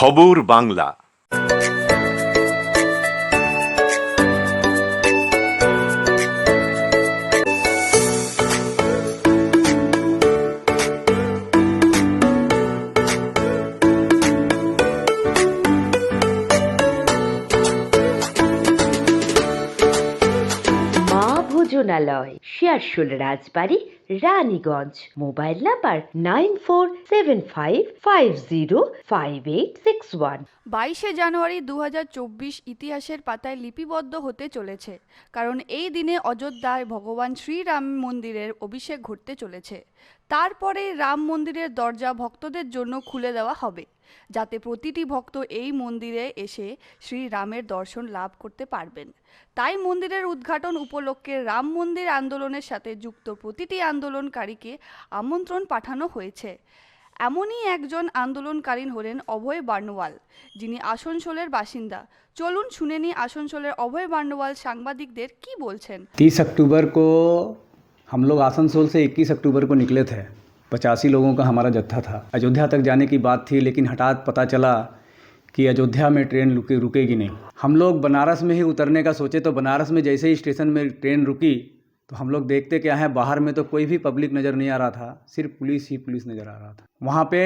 খবর বাংলা। ভোজনালয়, Searsole Rajbari, Raniganj. Mobile number 9475505861। 22শে জানুয়ারি 2024 ইতিহাসের পাতায় লিপিবদ্ধ হতে চলেছে, কারণ এই দিনে অযোধ্যায় ভগবান শ্রীরাম মন্দিরের অভিষেক ঘটতে চলেছে। তারপরে রাম মন্দিরের দরজা ভক্তদের জন্য খুলে দেওয়া হবে, যাতে প্রতিটি ভক্ত এই মন্দিরে এসে শ্রীরামের দর্শন লাভ করতে পারবেন। তাই মন্দিরের উদ্ঘাটন উপলক্ষে রাম মন্দির আন্দোলনের সাথে যুক্ত প্রতিটি আন্দোলনকারীকে আমন্ত্রণ পাঠানো হয়েছে। এমনই একজন আন্দোলনকারী হলেন অভয় বার্নওয়াল, যিনি আসানসোলের বাসিন্দা। চলুন শুনে নিই আসানসোলের অভয় বার্নওয়াল সাংবাদিকদের কি বলছেন। 30 अक्टूबर को हम लोग आसनसोल से 21 अक्टूबर को निकले थे। 85 लोगों का हमारा जत्था था। अयोध्या तक जाने की बात थी, लेकिन हठात पता चला कि अयोध्या में ट्रेन रुकेगी नहीं। हम लोग बनारस में ही उतरने का सोचे, तो बनारस में जैसे ही स्टेशन में ट्रेन रुकी तो हम लोग देखते क्या है, बाहर में तो कोई भी पब्लिक नज़र नहीं आ रहा था, सिर्फ पुलिस ही पुलिस नज़र आ रहा था। वहाँ पे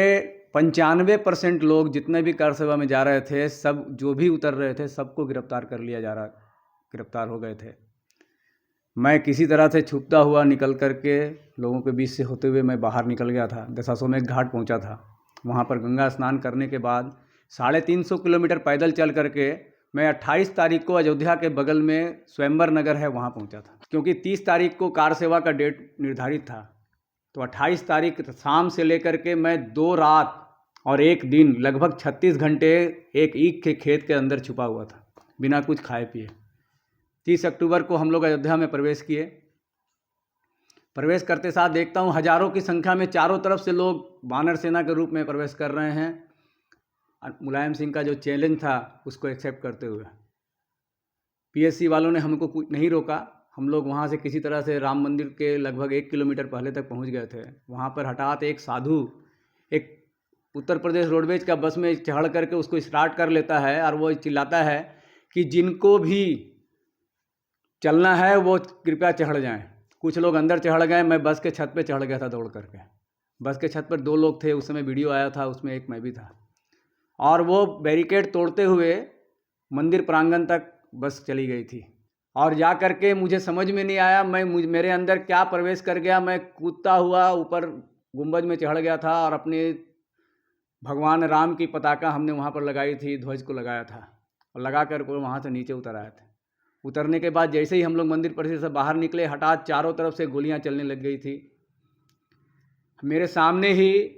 95% लोग जितने भी कार सेवा में जा रहे थे, सब जो भी उतर रहे थे, सबको गिरफ्तार हो गए थे। मैं किसी तरह से छुपता हुआ निकल करके लोगों के बीच से होते हुए मैं बाहर निकल गया था। दशाश्वमेध घाट पहुंचा था। वहां पर गंगा स्नान करने के बाद 350 किलोमीटर पैदल चल करके मैं 28 तारीख को अयोध्या के बगल में स्वयंवर नगर है, वहां पहुंचा था। क्योंकि 30 तारीख को कार सेवा का डेट निर्धारित था, तो 28 तारीख शाम से लेकर के मैं 2 रात और 1 दिन लगभग 36 घंटे एक ईख के खेत के अंदर छुपा हुआ था, बिना कुछ खाए पिए। 30 अक्टूबर को हम लोग अयोध्या में प्रवेश किए। प्रवेश करते साथ देखता हूँ हजारों की संख्या में चारों तरफ से लोग वानर सेना के रूप में प्रवेश कर रहे हैं। मुलायम सिंह का जो चैलेंज था उसको एक्सेप्ट करते हुए पीएससी वालों ने हमको कुछ नहीं रोका। हम लोग वहाँ से किसी तरह से राम मंदिर के लगभग 1 किलोमीटर पहले तक पहुँच गए थे। वहाँ पर हठात एक साधु एक उत्तर प्रदेश रोडवेज का बस में चढ़ करके उसको स्टार्ट कर लेता है और वो चिल्लाता है कि जिनको भी चलना है वो कृपया चढ़ जाएं। कुछ लोग अंदर चढ़ गए, मैं बस के छत पे चढ़ गया था दौड़ करके। बस के छत पर 2 लोग थे, उस समय वीडियो आया था, उसमें एक मैं भी था। और वो बैरिकेड तोड़ते हुए मंदिर प्रांगण तक बस चली गई थी। और जा करके मुझे समझ में नहीं आया मेरे अंदर क्या प्रवेश कर गया। मैं कूदता हुआ ऊपर गुंबज में चढ़ गया था और अपने भगवान राम की पताका हमने वहाँ पर लगाई थी, ध्वज को लगाया था और लगा कर वहाँ से नीचे उतर आए थे। उतरने के बाद जैसे ही हम लोग मंदिर परिसर से बाहर निकले, हठात चारों तरफ से गोलियां चलने लग गई थी। मेरे सामने ही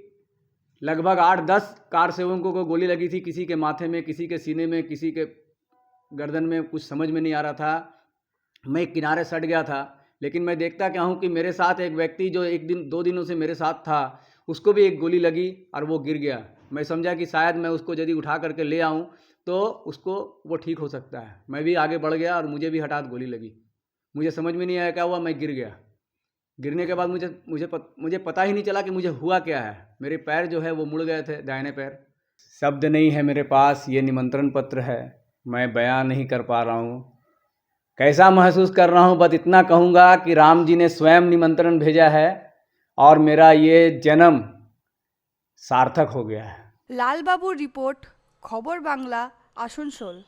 लगभग 8-10 कार सेवकों को गोली लगी थी, किसी के माथे में, किसी के सीने में, किसी के गर्दन में। कुछ समझ में नहीं आ रहा था। मैं किनारे सट गया था, लेकिन मैं देखता क्या हूँ कि मेरे साथ एक व्यक्ति जो 2 दिनों से मेरे साथ था, उसको भी एक गोली लगी और वो गिर गया। मैं समझा कि शायद मैं उसको यदि उठा करके ले आऊँ तो उसको वो ठीक हो सकता है। मैं भी आगे बढ़ गया और मुझे भी हठात गोली लगी। मुझे समझ में नहीं आया क्या हुआ, मैं गिर गया। गिरने के बाद मुझे पता ही नहीं चला कि मुझे हुआ क्या है। मेरे पैर जो है वो मुड़ गए थे, दाहिने पैर। शब्द नहीं है मेरे पास, ये निमंत्रण पत्र है, मैं बयान नहीं कर पा रहा हूँ। कैसा महसूस कर रहा हूँ बस इतना कहूँगा कि राम जी ने स्वयं निमंत्रण भेजा है और मेरा ये जन्म सार्थक हो गया है। लाल बाबूर रिपोर्ट, খবর বাংলা, আসানসোল।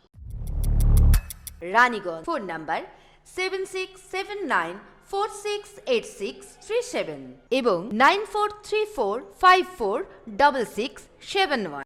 রানীগঞ্জ। ফোন নাম্বার 7679468637 এবং 9434546671।